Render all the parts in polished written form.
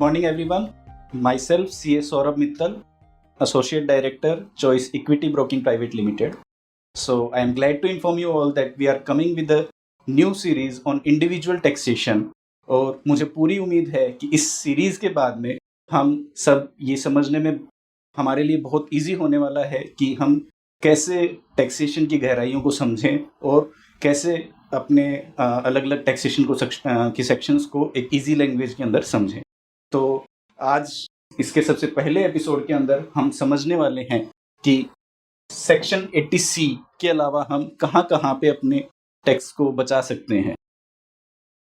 morning, everyone. Myself, C.A. Saurabh Mittal, Associate Director, Choice Equity Broking Private Limited. So, I am glad to inform you all that we are coming with a new series on individual taxation. और मुझे पूरी उम्मीद है कि इस series के बाद में हम सब ये समझने में हमारे लिए बहुत इजी होने वाला है कि हम कैसे टैक्सेशन की गहराइयों को समझें और कैसे अपने अलग अलग टैक्सेशन को की सेक्शंस को एक इजी लैंग्वेज के अंदर समझें। तो आज इसके सबसे पहले एपिसोड के अंदर हम समझने वाले हैं कि सेक्शन 80C के अलावा हम कहाँ कहाँ पे अपने टैक्स को बचा सकते हैं।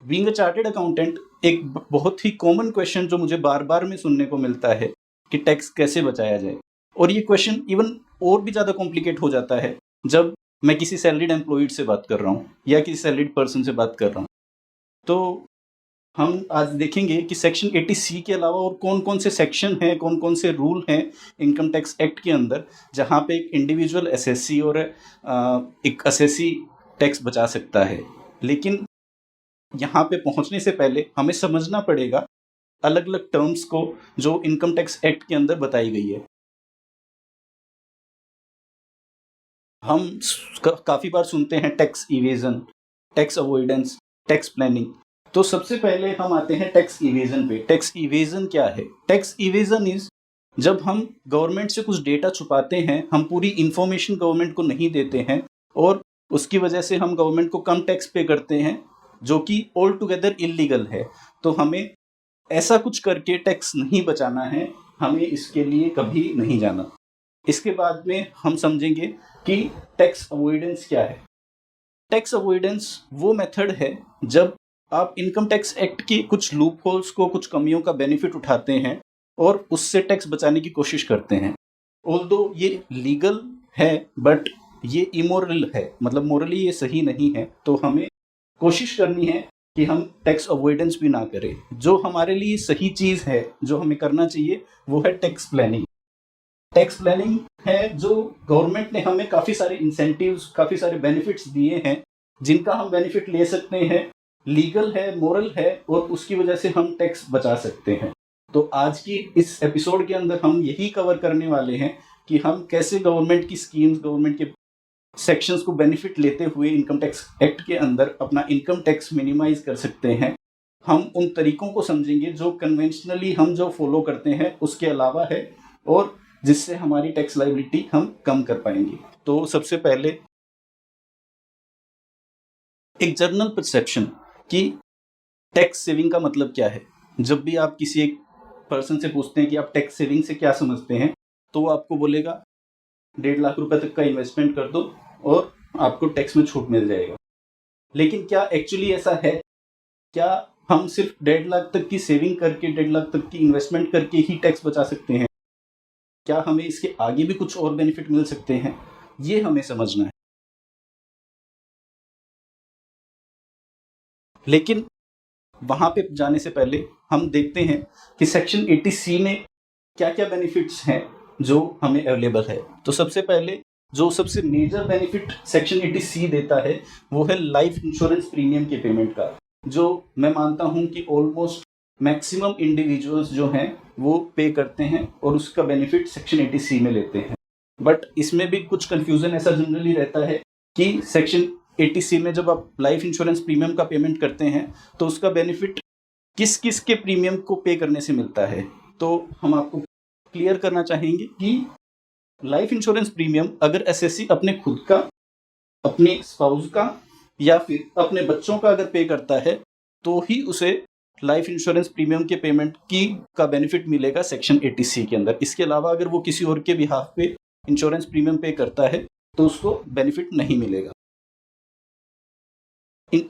बीइंग अ चार्टेड अकाउंटेंट, एक बहुत ही कॉमन क्वेश्चन जो मुझे बार बार में सुनने को मिलता है कि टैक्स कैसे बचाया जाए, और ये क्वेश्चन इवन और भी ज़्यादा कॉम्प्लिकेट हो जाता है जब मैं किसी सैलरीड एम्प्लॉयड से बात कर रहा हूँ या किसी सैलरीड पर्सन से बात कर रहा हूँ। तो हम आज देखेंगे कि सेक्शन 80C के अलावा और कौन कौन से सेक्शन हैं, कौन कौन से रूल हैं इनकम टैक्स एक्ट के अंदर जहाँ पे एक इंडिविजुअल एसएससी और एक असेसी टैक्स बचा सकता है। लेकिन यहाँ पे पहुँचने से पहले हमें समझना पड़ेगा अलग अलग टर्म्स को जो इनकम टैक्स एक्ट के अंदर बताई गई है। हम काफ़ी बार सुनते हैं tax evasion, tax avoidance, tax planning. तो सबसे पहले हम आते हैं टैक्स इवेजन पे। टैक्स इवेजन क्या है? टैक्स इवेजन इज जब हम गवर्नमेंट से कुछ डेटा छुपाते हैं, हम पूरी इंफॉर्मेशन गवर्नमेंट को नहीं देते हैं और उसकी वजह से हम गवर्नमेंट को कम टैक्स पे करते हैं, जो कि ऑल टुगेदर इलीगल है। तो हमें ऐसा कुछ करके टैक्स नहीं बचाना है, हमें इसके लिए कभी नहीं जाना। इसके बाद में हम समझेंगे कि टैक्स अवॉइडेंस क्या है। टैक्स अवॉइडेंस वो मेथड है जब आप इनकम टैक्स एक्ट की कुछ लूप होल्स को, कुछ कमियों का बेनिफिट उठाते हैं और उससे टैक्स बचाने की कोशिश करते हैं। ऑल्दो ये लीगल है बट ये इमोरल है, मतलब मोरली ये सही नहीं है। तो हमें कोशिश करनी है कि हम टैक्स अवॉइडेंस भी ना करें। जो हमारे लिए सही चीज़ है, जो हमें करना चाहिए, वो है टैक्स प्लानिंग। टैक्स प्लानिंग है जो गवर्नमेंट ने हमें काफ़ी सारे इंसेंटिव्स, काफ़ी सारे बेनिफिट्स दिए हैं जिनका हम बेनिफिट ले सकते हैं, लीगल है, मोरल है और उसकी वजह से हम टैक्स बचा सकते हैं। तो आज की इस एपिसोड के अंदर हम यही कवर करने वाले हैं कि हम कैसे गवर्नमेंट की स्कीम्स, गवर्नमेंट के सेक्शंस को बेनिफिट लेते हुए इनकम टैक्स एक्ट के अंदर अपना इनकम टैक्स मिनिमाइज कर सकते हैं। हम उन तरीकों को समझेंगे जो कन्वेंशनली हम जो फॉलो करते हैं उसके अलावा है और जिससे हमारी टैक्स लायबिलिटी हम कम कर पाएंगे। तो सबसे पहले एक जनरल परसेप्शन कि टैक्स सेविंग का मतलब क्या है। जब भी आप किसी एक पर्सन से पूछते हैं कि आप टैक्स सेविंग से क्या समझते हैं, तो वो आपको बोलेगा 1.5 लाख रुपए तक का इन्वेस्टमेंट कर दो और आपको टैक्स में छूट मिल जाएगा। लेकिन क्या एक्चुअली ऐसा है? क्या हम सिर्फ 1.5 लाख तक की सेविंग करके, 1.5 लाख तक की इन्वेस्टमेंट करके ही टैक्स बचा सकते हैं? क्या हमें इसके आगे भी कुछ और बेनिफिट मिल सकते हैं? ये हमें समझना है। लेकिन वहाँ पे जाने से पहले हम देखते हैं कि सेक्शन 80C में क्या क्या बेनिफिट्स हैं जो हमें अवेलेबल है। तो सबसे पहले जो सबसे मेजर बेनिफिट सेक्शन 80C देता है वो है लाइफ इंश्योरेंस प्रीमियम के पेमेंट का, जो मैं मानता हूँ कि ऑलमोस्ट मैक्सिमम इंडिविजुअल्स जो हैं वो पे करते हैं और उसका बेनिफिट सेक्शन 80C में लेते हैं। बट इसमें भी कुछ कंफ्यूजन ऐसा जनरली रहता है कि सेक्शन 80C में जब आप लाइफ इंश्योरेंस प्रीमियम का पेमेंट करते हैं तो उसका बेनिफिट किस किस के प्रीमियम को पे करने से मिलता है। तो हम आपको क्लियर करना चाहेंगे कि लाइफ इंश्योरेंस प्रीमियम अगर एसएससी अपने खुद का, अपने स्पाउस का या फिर अपने बच्चों का अगर पे करता है तो ही उसे लाइफ इंश्योरेंस प्रीमियम के पेमेंट की का बेनिफिट मिलेगा सेक्शन 80C के अंदर। इसके अलावा अगर वो किसी और के बिहाफ पे इंश्योरेंस प्रीमियम पे करता है तो उसको बेनिफिट नहीं मिलेगा।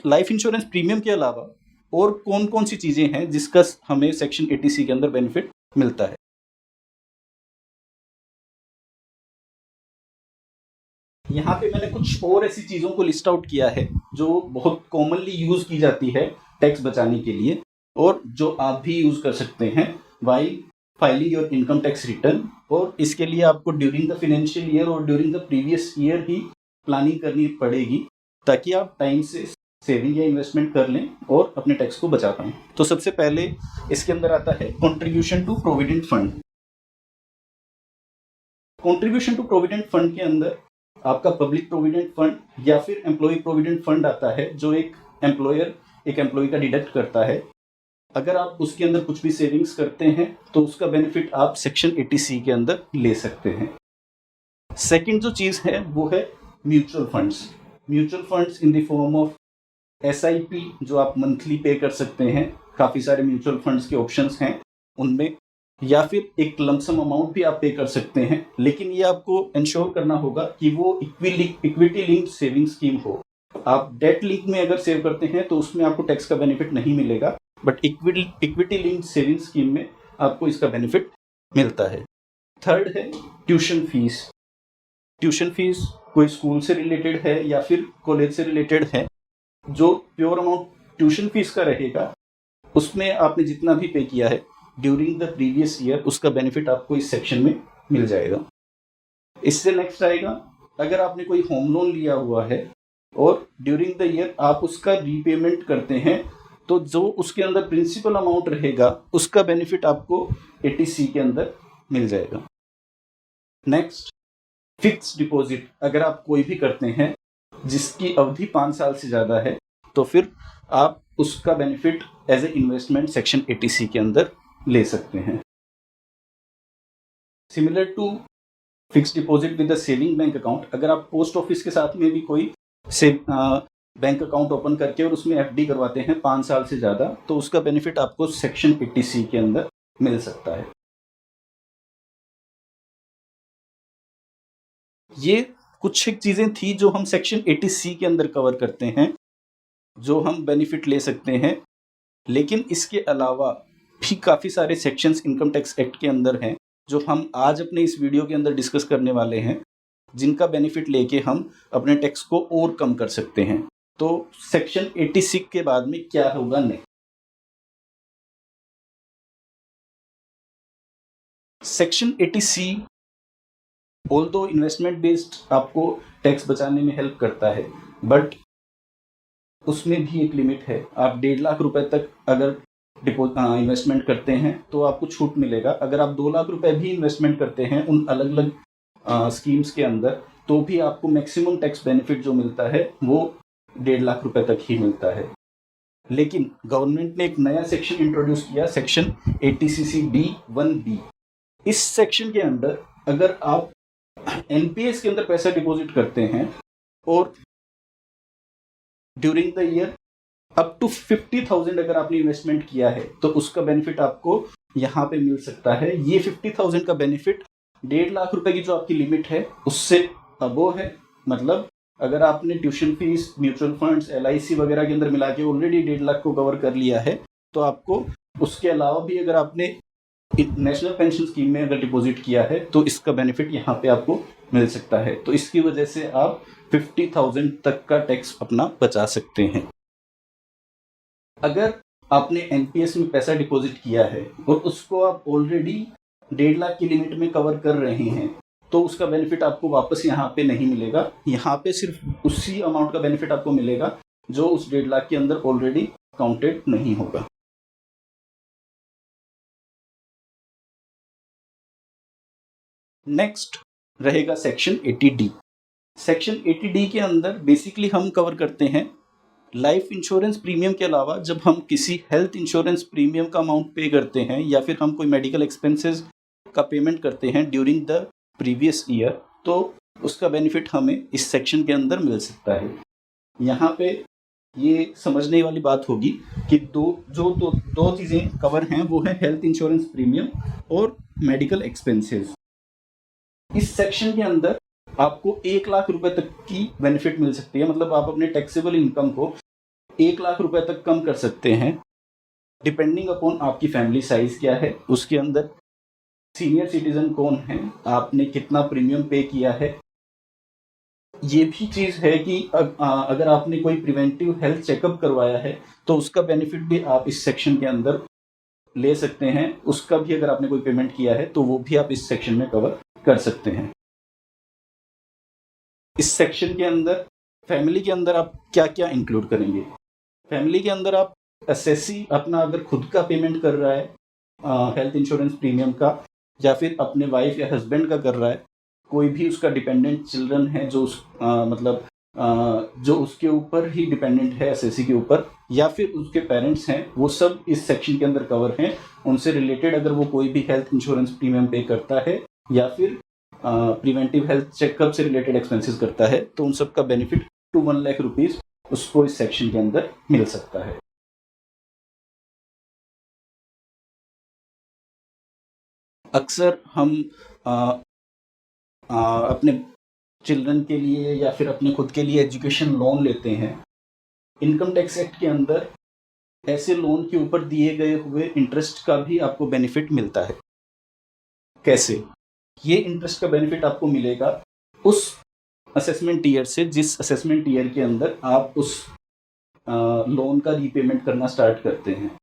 लाइफ इंश्योरेंस प्रीमियम के अलावा और कौन कौन सी चीजें हैं जिसका हमें सेक्शन 80C के अंदर बेनिफिट मिलता है? यहाँ पे मैंने कुछ और ऐसी चीजों को लिस्ट आउट किया है जो बहुत कॉमनली यूज की जाती है टैक्स बचाने के लिए और जो आप भी यूज कर सकते हैं while filing your income tax return. और इसके लिए आपको ड्यूरिंग द फाइनेंशियल ईयर और during the previous year he planning करनी पड़ेगी ताकि आप टाइम से सेविंग या इन्वेस्टमेंट कर लें और अपने टैक्स को बचा पाएं। तो सबसे पहले इसके अंदर आता है contribution to provident fund. Contribution to provident fund के अंदर आपका पब्लिक प्रोविडेंट फंड या फिर एम्प्लॉय प्रोविडेंट फंड आता है, जो एक एम्प्लॉय का डिडक्ट करता है। अगर आप उसके अंदर कुछ भी सेविंग्स करते हैं तो उसका बेनिफिट आप सेक्शन 80C के अंदर ले सकते हैं। सेकंड जो चीज है वो है mutual funds in the form of SIP, जो आप मंथली पे कर सकते हैं। काफी सारे म्यूचुअल फंड्स के ऑप्शंस हैं उनमें, या फिर एक लमसम अमाउंट भी आप पे कर सकते हैं, लेकिन ये आपको इंश्योर करना होगा कि वो इक्विटी लिंक्ड सेविंग स्कीम हो। आप डेट लिंक में अगर सेव करते हैं तो उसमें आपको टैक्स का बेनिफिट नहीं मिलेगा, but equity linked saving scheme में आपको इसका बेनिफिट मिलता है। थर्ड है ट्यूशन फीस कोई स्कूल से रिलेटेड है या फिर कॉलेज से रिलेटेड है। जो प्योर अमाउंट ट्यूशन फीस का रहेगा उसमें आपने जितना भी पे किया है ड्यूरिंग द प्रीवियस ईयर, उसका बेनिफिट आपको इस सेक्शन में मिल जाएगा। इससे नेक्स्ट आएगा, अगर आपने कोई होम लोन लिया हुआ है और ड्यूरिंग द ईयर आप उसका रीपेमेंट करते हैं, तो जो उसके अंदर प्रिंसिपल अमाउंट रहेगा उसका बेनिफिट आपको 80C के अंदर मिल जाएगा। नेक्स्ट, फिक्स डिपॉजिट अगर आप कोई भी करते हैं जिसकी अवधि 5 साल से ज़्यादा है, तो फिर आप उसका benefit as a investment section 80C के अंदर ले सकते हैं। Similar to fix deposit with the saving bank account, अगर आप पोस्ट ऑफिस के साथ में भी कोई बैंक अकाउंट ओपन करके और उसमें FD करवाते हैं 5 साल से ज़्यादा, तो उसका बेनिफिट आपको सेक्शन 80C के अंदर मिल सकता है। ये कुछ एक चीज़ें थी जो हम सेक्शन 80C के अंदर कवर करते हैं, जो हम बेनिफिट ले सकते हैं। लेकिन इसके अलावा भी काफ़ी सारे सेक्शंस इनकम टैक्स एक्ट के अंदर हैं जो हम आज अपने इस वीडियो के अंदर डिस्कस करने वाले हैं, जिनका बेनिफिट लेके हम अपने टैक्स को और कम कर सकते हैं। तो सेक्शन 80C के बाद में क्या होगा next? Section 80C although investment based आपको टैक्स बचाने में हेल्प करता है, बट उसमें भी एक लिमिट है। आप 1.5 लाख रुपए तक अगर इन्वेस्टमेंट करते हैं तो आपको छूट मिलेगा। अगर आप 2 लाख रुपए भी इन्वेस्टमेंट करते हैं उन अलग अलग स्कीम्स के अंदर, तो भी आपको मैक्सिमम टैक्स बेनिफिट जो मिलता है वो 1.5 लाख रुपए तक ही मिलता है। लेकिन गवर्नमेंट ने एक नया सेक्शन इंट्रोड्यूस किया, सेक्शन 80CC-D-1B। इस सेक्शन के अंदर अगर आप NPS के अंदर पैसा डिपॉजिट करते हैं और during the year up to 50,000 अगर आपने इन्वेस्टमेंट किया है, तो उसका बेनिफिट आपको यहाँ पे मिल सकता है। ये 50,000 का बेनिफिट 1.5 लाख रुपए की जो आपकी लिमिट है उससे अबोव है। मतलब अगर आपने tuition fees, mutual funds, LIC वगैरह के अंदर मिला के ऑलरेडी 1.5 लाख को कवर कर लिया है, तो आपको उसके अलावा भी अगर आपने नेशनल पेंशन स्कीम में अगर डिपॉजिट किया है तो इसका बेनिफिट यहाँ पे आपको मिल सकता है। तो इसकी वजह से आप 50,000 तक का टैक्स अपना बचा सकते हैं। अगर आपने NPS में पैसा डिपॉजिट किया है और उसको आप ऑलरेडी 1.5 लाख की लिमिट में कवर कर रहे हैं, तो उसका बेनिफिट आपको वापस यहाँ पे नहीं मिलेगा। यहाँ पे सिर्फ उसी अमाउंट का बेनिफिट आपको मिलेगा जो उस 1.5 लाख के अंदर ऑलरेडी काउंटेड नहीं होगा। नेक्स्ट रहेगा सेक्शन 80D। सेक्शन 80D के अंदर बेसिकली हम कवर करते हैं लाइफ इंश्योरेंस प्रीमियम के अलावा जब हम किसी हेल्थ इंश्योरेंस प्रीमियम का अमाउंट पे करते हैं या फिर हम कोई मेडिकल एक्सपेंसेस का पेमेंट करते हैं ड्यूरिंग द प्रीवियस ईयर, तो उसका बेनिफिट हमें इस सेक्शन के अंदर मिल सकता है। यहाँ पे ये समझने वाली बात होगी कि दो चीज़ें कवर हैं, वो है हेल्थ इंश्योरेंस प्रीमियम और मेडिकल एक्सपेंसेस। इस सेक्शन के अंदर आपको 1 लाख रुपए तक की बेनिफिट मिल सकती है। मतलब आप अपने टैक्सेबल इनकम को 1 लाख रुपए तक कम कर सकते हैं, डिपेंडिंग अपॉन आपकी फैमिली साइज क्या है, उसके अंदर सीनियर सिटीजन कौन है, आपने कितना प्रीमियम पे किया है। ये भी चीज़ है कि अगर आपने कोई प्रिवेंटिव हेल्थ चेकअप करवाया है तो उसका बेनिफिट भी आप इस सेक्शन के अंदर ले सकते हैं। उसका भी अगर आपने कोई पेमेंट किया है तो वो भी आप इस सेक्शन में कवर कर सकते हैं। इस सेक्शन के अंदर फैमिली के अंदर आप क्या क्या इंक्लूड करेंगे? फैमिली के अंदर आप एसएससी अपना अगर खुद का पेमेंट कर रहा है हेल्थ इंश्योरेंस प्रीमियम का, या फिर अपने वाइफ या हस्बैंड का कर रहा है, कोई भी उसका डिपेंडेंट चिल्ड्रन है जो मतलब जो उसके ऊपर ही डिपेंडेंट है एसएससी के ऊपर, या फिर उसके पेरेंट्स हैं, वो सब इस सेक्शन के अंदर कवर हैं। उनसे रिलेटेड अगर वो कोई भी हेल्थ इंश्योरेंस प्रीमियम पे करता है या फिर प्रिवेंटिव हेल्थ चेकअप से रिलेटेड एक्सपेंसेस करता है, तो उन सब का बेनिफिट टू 1 लाख रुपीज़ उसको इस सेक्शन के अंदर मिल सकता है। अक्सर हम अपने चिल्ड्रन के लिए या फिर अपने खुद के लिए एजुकेशन लोन लेते हैं। इनकम टैक्स एक्ट के अंदर ऐसे लोन के ऊपर दिए गए हुए इंटरेस्ट का भी आपको बेनिफिट मिलता है। कैसे? ये इंटरेस्ट का बेनिफिट आपको मिलेगा उस असेसमेंट ईयर से जिस असेसमेंट ईयर के अंदर आप उस लोन का रीपेमेंट करना स्टार्ट करते हैं।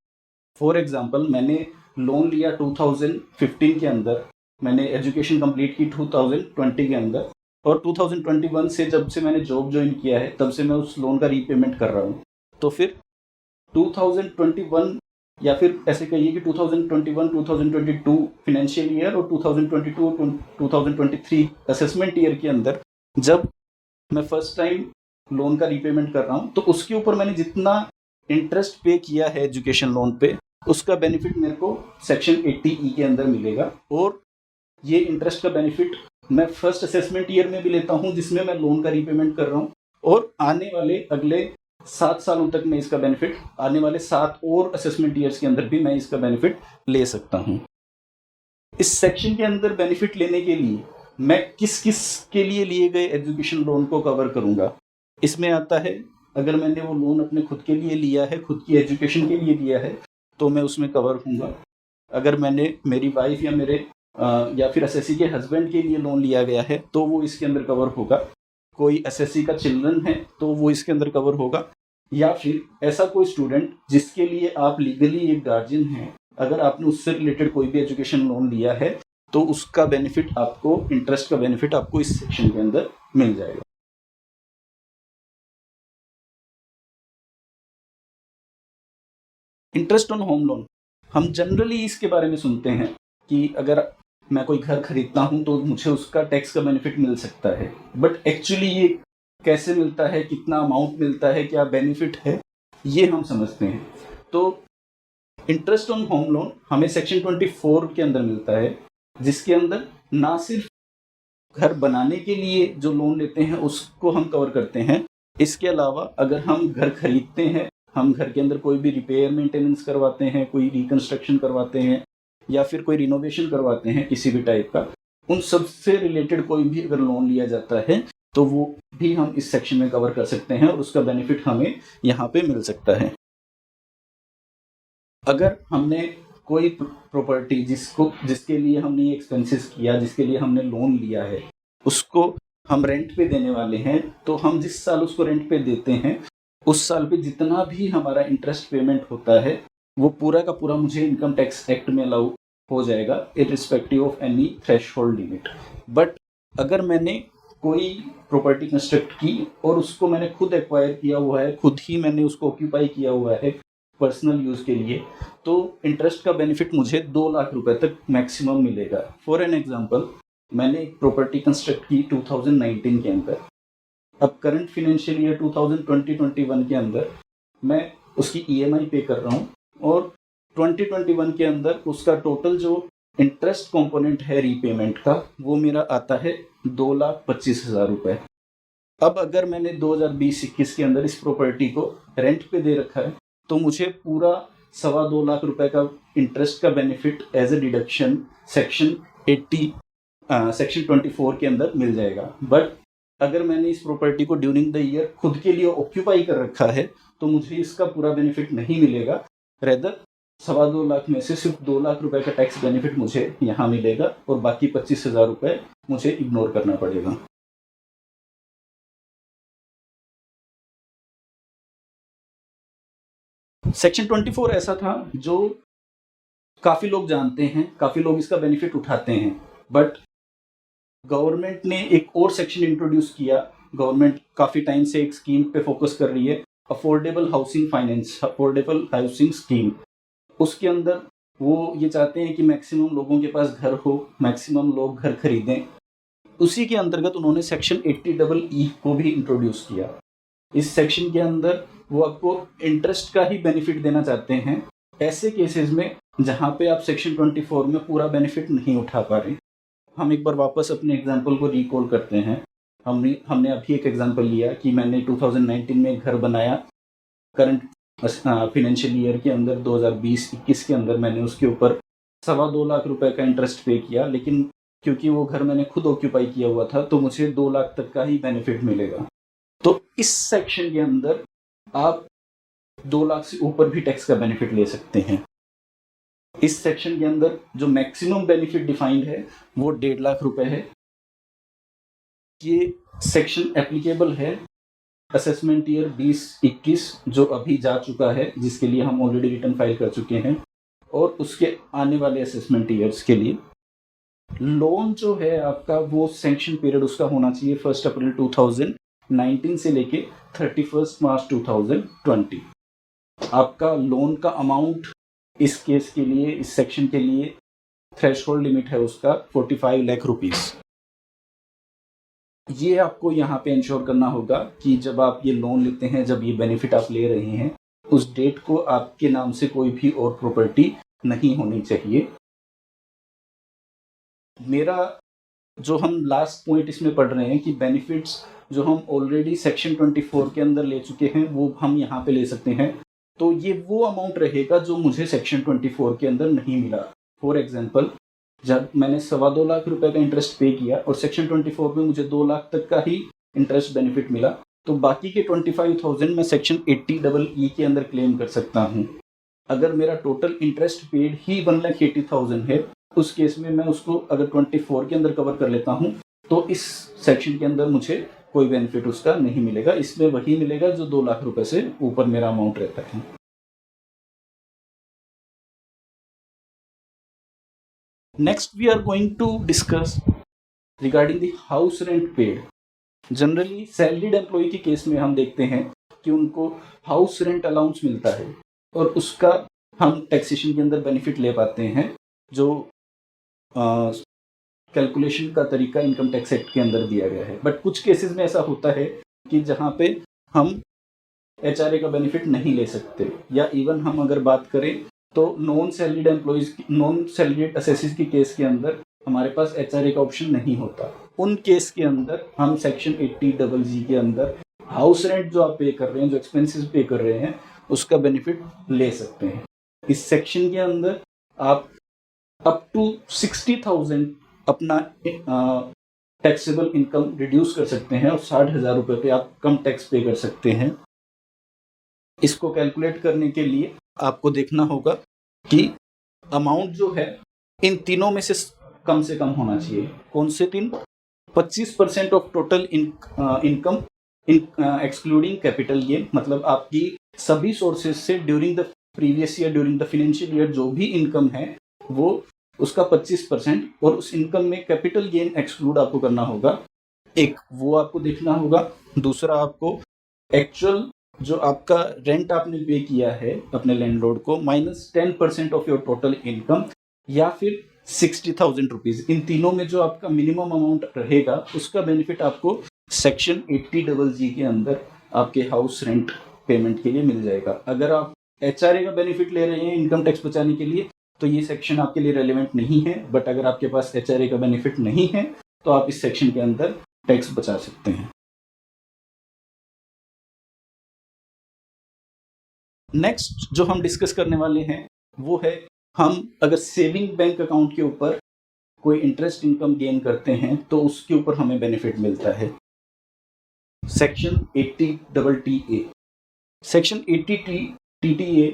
फॉर एग्जांपल, मैंने लोन लिया 2015 के अंदर, मैंने एजुकेशन कंप्लीट की 2020 के अंदर, और 2021 से जब से मैंने जॉब ज्वाइन किया है तब से मैं उस लोन का रीपेमेंट कर रहा हूँ। तो फिर 2021 या फिर ऐसे कहिए कि 2021-2022 फाइनेंशियल ईयर और 2022-2023 असेसमेंट ईयर के अंदर जब मैं फर्स्ट टाइम लोन का रीपेमेंट कर रहा हूँ, तो उसके ऊपर मैंने जितना इंटरेस्ट पे किया है एजुकेशन लोन पे, उसका बेनिफिट मेरे को सेक्शन 80E के अंदर मिलेगा। और ये इंटरेस्ट का बेनिफिट मैं फर्स्ट असेसमेंट ईयर में भी लेता हूँ जिसमें मैं लोन का रीपेमेंट कर रहा हूँ, और आने वाले अगले 7 सालों तक मैं इसका बेनिफिट, आने वाले 7 और असेसमेंट ईयर्स के अंदर भी मैं इसका बेनिफिट ले सकता हूँ। इस सेक्शन के अंदर बेनिफिट लेने के लिए मैं किस किस के लिए गए एजुकेशन लोन को कवर करूँगा? इसमें आता है, अगर मैंने वो लोन अपने खुद के लिए लिया है, खुद की एजुकेशन के लिए लिया है, तो मैं उसमें कवर हूँगा। अगर मैंने मेरी वाइफ या मेरे या फिर एसएससी के हस्बैंड के लिए लोन लिया गया है तो वो इसके अंदर कवर होगा। कोई एसएससी का चिल्ड्रन है तो वो इसके अंदर कवर होगा। या फिर ऐसा कोई स्टूडेंट जिसके लिए आप लीगली एक गार्जियन हैं, अगर आपने उससे रिलेटेड कोई भी एजुकेशन लोन लिया है तो उसका बेनिफिट आपको, इंटरेस्ट का बेनिफिट आपको इस सेक्शन के अंदर मिल जाएगा। इंटरेस्ट ऑन होम लोन, हम जनरली इसके बारे में सुनते हैं कि अगर मैं कोई घर खरीदता हूँ तो मुझे उसका टैक्स का बेनिफिट मिल सकता है, बट एक्चुअली ये कैसे मिलता है, कितना अमाउंट मिलता है, क्या बेनिफिट है, ये हम समझते हैं। तो इंटरेस्ट ऑन होम लोन हमें सेक्शन 24 के अंदर मिलता है, जिसके अंदर ना सिर्फ घर बनाने के लिए जो लोन लेते हैं उसको हम कवर करते हैं, इसके अलावा अगर हम घर खरीदते हैं, हम घर के अंदर कोई भी रिपेयर मेंटेनेंस करवाते हैं, कोई रिकंस्ट्रक्शन करवाते हैं, या फिर कोई रिनोवेशन करवाते हैं किसी भी टाइप का, उन सब से रिलेटेड कोई भी अगर लोन लिया जाता है तो वो भी हम इस सेक्शन में कवर कर सकते हैं और उसका बेनिफिट हमें यहाँ पे मिल सकता है। अगर हमने कोई प्रॉपर्टी जिसके लिए हमने एक्सपेंसेस किया, जिसके लिए हमने लोन लिया है, उसको हम रेंट पे देने वाले हैं, तो हम जिस साल उसको रेंट पे देते हैं उस साल पे जितना भी हमारा इंटरेस्ट पेमेंट होता है वो पूरा का पूरा मुझे इनकम टैक्स एक्ट में अलाउ हो जाएगा, irrespective of any threshold limit. But अगर मैंने कोई प्रॉपर्टी कंस्ट्रक्ट की और उसको मैंने खुद एक्वायर किया हुआ है, खुद ही मैंने उसको ऑक्यूपाई किया हुआ है पर्सनल यूज़ के लिए, तो इंटरेस्ट का बेनिफिट मुझे 2 लाख रुपए तक मैक्सिमम मिलेगा। फॉर एन एग्जांपल, मैंने एक प्रॉपर्टी कंस्ट्रक्ट की 2019 के अंदर, अब करंट फाइनेंशियल ईयर 2020-21 के अंदर मैं उसकी ईएमआई पे कर रहा हूँ, और 2021 के अंदर उसका टोटल जो इंटरेस्ट कंपोनेंट है रीपेमेंट का वो मेरा आता है 2,25,000 रुपये। अब अगर मैंने 2020-21 के अंदर इस प्रॉपर्टी को रेंट पे दे रखा है तो मुझे पूरा 2.25 लाख रुपए का इंटरेस्ट का benefit as a deduction section 24 के अंदर मिल जाएगा। बट अगर मैंने इस प्रॉपर्टी को ड्यूरिंग द ईयर खुद के लिए ऑक्यूपाई कर रखा है तो मुझे इसका पूरा बेनिफिट नहीं मिलेगा। रेदर 2.25 लाख में से सिर्फ 2 लाख रुपए का टैक्स बेनिफिट मुझे यहाँ मिलेगा और बाकी 25,000 रुपये मुझे इग्नोर करना पड़ेगा। सेक्शन 24 ऐसा था जो काफ़ी लोग जानते हैं, काफ़ी लोग इसका बेनिफिट उठाते हैं, बट गवर्नमेंट ने एक और सेक्शन इंट्रोड्यूस किया गवर्नमेंट काफ़ी टाइम से एक स्कीम पे फोकस कर रही है, affordable housing finance, affordable housing scheme. उसके अंदर वो ये चाहते हैं कि मैक्सिमम लोगों के पास घर हो, मैक्सिमम लोग घर खरीदें। उसी के अंतर्गत उन्होंने सेक्शन 80 को भी इंट्रोड्यूस किया। इस सेक्शन के अंदर वो आपको इंटरेस्ट का ही बेनिफिट देना चाहते हैं ऐसे केसेस में जहाँ पे आप सेक्शन 24 में पूरा बेनिफिट नहीं उठा पा रहे। हम एक बार वापस अपने एग्जाम्पल को रिकॉल करते हैं। हमने अभी एक एग्जाम्पल लिया कि मैंने 2019 में घर बनाया, करंट फिनेंशियल ईयर के अंदर 2020-21 के अंदर मैंने उसके ऊपर 2.25 लाख रुपए का इंटरेस्ट पे किया, लेकिन क्योंकि वो घर मैंने खुद ऑक्यूपाई किया हुआ था तो मुझे 2 लाख तक का ही बेनिफिट मिलेगा। तो इस सेक्शन के अंदर आप 2 लाख से ऊपर भी टैक्स का बेनिफिट ले सकते हैं। इस सेक्शन के अंदर जो मैक्सिमम बेनिफिट डिफाइंड है वो 1.5 लाख रुपए है। ये सेक्शन एप्लीकेबल है असेसमेंट ईयर 20-21 जो अभी जा चुका है, जिसके लिए हम ऑलरेडी रिटर्न फाइल कर चुके हैं, और उसके आने वाले असेसमेंट ईयर्स के लिए। लोन जो है आपका वो सैंक्शन पीरियड उसका होना चाहिए 1 अप्रैल 2019 से लेके 31 मार्च 2020। आपका लोन का अमाउंट इस केस के लिए, इस सेक्शन के लिए थ्रेशहोल्ड लिमिट है उसका 45 लाख रुपीस। ये आपको यहाँ पे इंश्योर करना होगा कि जब आप ये लोन लेते हैं, जब ये बेनिफिट आप ले रहे हैं, उस डेट को आपके नाम से कोई भी और प्रॉपर्टी नहीं होनी चाहिए। मेरा जो हम लास्ट पॉइंट इसमें पढ़ रहे हैं कि बेनिफिट्स जो हम ऑलरेडी सेक्शन 24 के अंदर ले चुके हैं वो हम यहाँ पे ले सकते हैं, तो ये वो अमाउंट रहेगा जो मुझे सेक्शन 24 के अंदर नहीं मिला। फॉर एग्जांपल, जब मैंने 2.25 लाख रुपए का इंटरेस्ट पे किया और सेक्शन 24 में मुझे 2 लाख तक का ही इंटरेस्ट बेनिफिट मिला, तो बाकी के 25,000 मैं सेक्शन 80 के अंदर क्लेम कर सकता हूँ। अगर मेरा टोटल इंटरेस्ट पेड ही 1,80,000 है, उस केस में मैं उसको अगर 24 के अंदर कवर कर लेता हूँ तो इस सेक्शन के अंदर मुझे कोई बेनिफिट उसका नहीं मिलेगा। इसमें वही मिलेगा जो 2 लाख रुपए से ऊपर मेरा अमाउंट रहता है। Next we are going to discuss regarding the house rent paid. Generally salaried employ के केस में हम देखते हैं कि उनको हाउस रेंट अलाउंस मिलता है और उसका हम टैक्सेशन के अंदर बेनिफिट ले पाते हैं, जो कैलकुलेशन का तरीका इनकम टैक्स एक्ट के अंदर दिया गया है। बट कुछ केसेस में ऐसा होता है कि जहाँ पे हम HRA का बेनिफिट नहीं ले सकते, या इवन हम अगर बात करें तो non salaried employees, non salaried assessees की केस के अंदर हमारे पास HRA का ऑप्शन नहीं होता। उन केस के अंदर हम सेक्शन 80G के अंदर हाउस रेंट जो आप पे कर रहे हैं, जो एक्सपेंसेस पे कर रहे हैं, उसका बेनिफिट ले सकते हैं। इस सेक्शन के अंदर आप अप टू 60,000 अपना टैक्सेबल इनकम रिड्यूस कर सकते हैं और 60,000 रुपए पे आप कम टैक्स पे कर सकते हैं। इसको कैलकुलेट करने के लिए आपको देखना होगा कि अमाउंट जो है इन तीनों में से कम होना चाहिए। कौन से तीन? 25% of total income excluding capital gain, मतलब आपकी सभी सोर्सेज से during the previous year, during the financial year जो भी इनकम है वो उसका 25%, और उस इनकम में कैपिटल गेन एक्सक्लूड आपको करना होगा। एक वो आपको देखना होगा। दूसरा, आपको एक्चुअल जो आपका रेंट आपने पे किया है अपने लैंडलॉर्ड को -10% ऑफ योर टोटल इनकम, या फिर 60,000 रुपीज। इन तीनों में जो आपका मिनिमम अमाउंट रहेगा उसका बेनिफिट आपको सेक्शन 80G के अंदर आपके हाउस रेंट पेमेंट के लिए मिल जाएगा। अगर आप HRA का बेनिफिट ले रहे हैं इनकम टैक्स बचाने के लिए तो ये सेक्शन आपके लिए रेलेवेंट नहीं है, बट अगर आपके पास HRA का बेनिफिट नहीं है तो आप इस सेक्शन के अंदर टैक्स बचा सकते हैं। नेक्स्ट जो हम डिस्कस करने वाले हैं वो है, हम अगर सेविंग बैंक अकाउंट के ऊपर कोई इंटरेस्ट इनकम गेन करते हैं तो उसके ऊपर हमें बेनिफिट मिलता है। Section 80TTA। Section 80TTA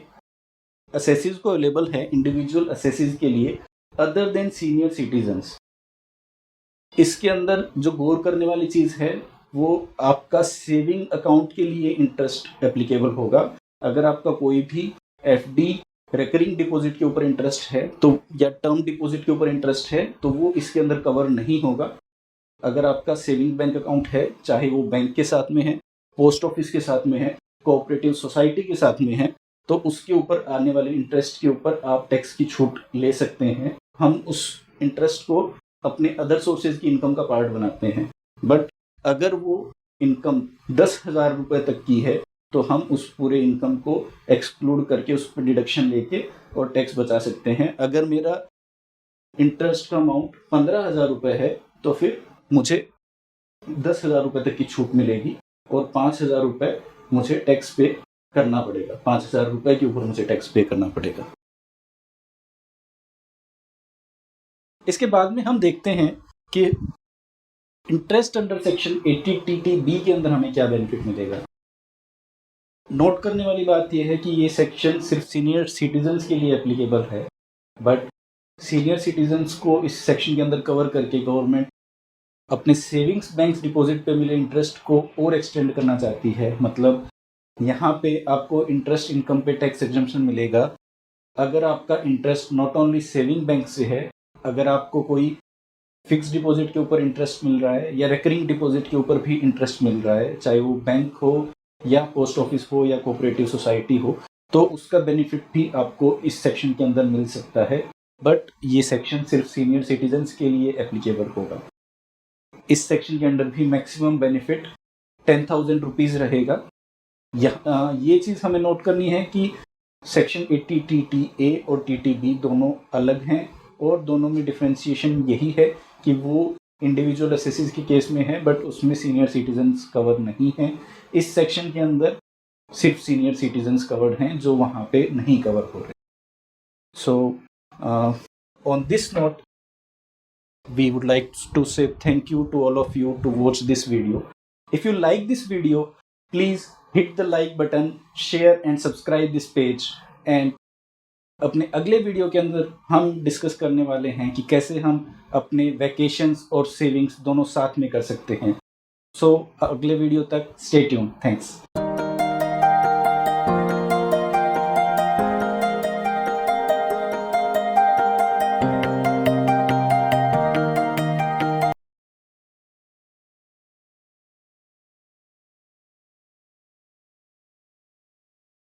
assesses को अवेलेबल है इंडिविजुअल असेसिस के लिए अदर देन सीनियर सिटीजन्स। इसके अंदर जो गौर करने वाली चीज़ है वो आपका सेविंग अकाउंट के लिए इंटरेस्ट एप्लीकेबल होगा। अगर आपका कोई भी FD रिकरिंग डिपॉजिट के ऊपर इंटरेस्ट है तो, या टर्म डिपॉजिट के ऊपर इंटरेस्ट है, तो वो इसके अंदर कवर नहीं होगा। अगर आपका सेविंग बैंक अकाउंट है, चाहे वो बैंक के साथ में है, पोस्ट ऑफिस के साथ में है, कोऑपरेटिव सोसाइटी के साथ में है, तो उसके ऊपर आने वाले इंटरेस्ट के ऊपर आप टैक्स की छूट ले सकते हैं। हम उस इंटरेस्ट को अपने अदर सोर्सेज की इनकम का पार्ट बनाते हैं। बट अगर वो इनकम 10,000 रुपये तक की है तो हम उस पूरे इनकम को एक्सक्लूड करके उस पर डिडक्शन लेके और टैक्स बचा सकते हैं। अगर मेरा इंटरेस्ट का अमाउंट 15,000 रुपये है तो फिर मुझे 10,000 रुपये तक की छूट मिलेगी और 5,000 रुपये मुझे टैक्स पे करना पड़ेगा। 5,000 रुपये के ऊपर मुझे टैक्स पे करना पड़ेगा। इसके बाद में हम देखते हैं कि इंटरेस्ट अंडर सेक्शन 80TTB के अंदर हमें क्या बेनिफिट मिलेगा। नोट करने वाली बात यह है कि ये सेक्शन सिर्फ सीनियर सिटीजन्स के लिए एप्लीकेबल है, बट सीनियर सिटीजन्स को इस सेक्शन के अंदर कवर करके गवर्नमेंट अपने सेविंग्स बैंक डिपॉजिट पे मिले इंटरेस्ट को और एक्सटेंड करना चाहती है। मतलब यहाँ पे आपको इंटरेस्ट इनकम पे टैक्स एग्जम्पशन मिलेगा अगर आपका interest not only saving bank से है, अगर आपको कोई फिक्स डिपॉजिट के ऊपर इंटरेस्ट मिल रहा है या रिकरिंग डिपॉजिट के ऊपर भी इंटरेस्ट मिल रहा है, चाहे वो बैंक हो या पोस्ट ऑफिस हो या कोऑपरेटिव सोसाइटी हो, तो उसका बेनिफिट भी आपको इस सेक्शन के अंदर मिल सकता है। बट ये सेक्शन सिर्फ सीनियर सिटीजन्स के लिए एप्लीकेबल होगा। इस सेक्शन के अंदर भी मैक्सिमम बेनिफिट 10,000 रुपीज़ रहेगा। ये चीज़ हमें नोट करनी है कि सेक्शन 80TTA और TTB दोनों अलग हैं और दोनों में डिफ्रेंशिएशन यही है कि वो इंडिविजुअल असेसिस के केस में है, बट उसमें सीनियर सिटीजन्स कवर नहीं हैं। इस सेक्शन के अंदर सिर्फ सीनियर सिटीजन्स कवर्ड हैं जो वहाँ पे नहीं कवर हो रहे। सो on this note, we would like to say thank you to all of you to watch this video. If you like this video, please hit the like button, share and subscribe this page. And अपने अगले video के अंदर हम discuss करने वाले हैं कि कैसे हम अपने वैकेशंस और सेविंग्स दोनों साथ में कर सकते हैं। सो अगले वीडियो तक स्टे ट्यून्ड। थैंक्स।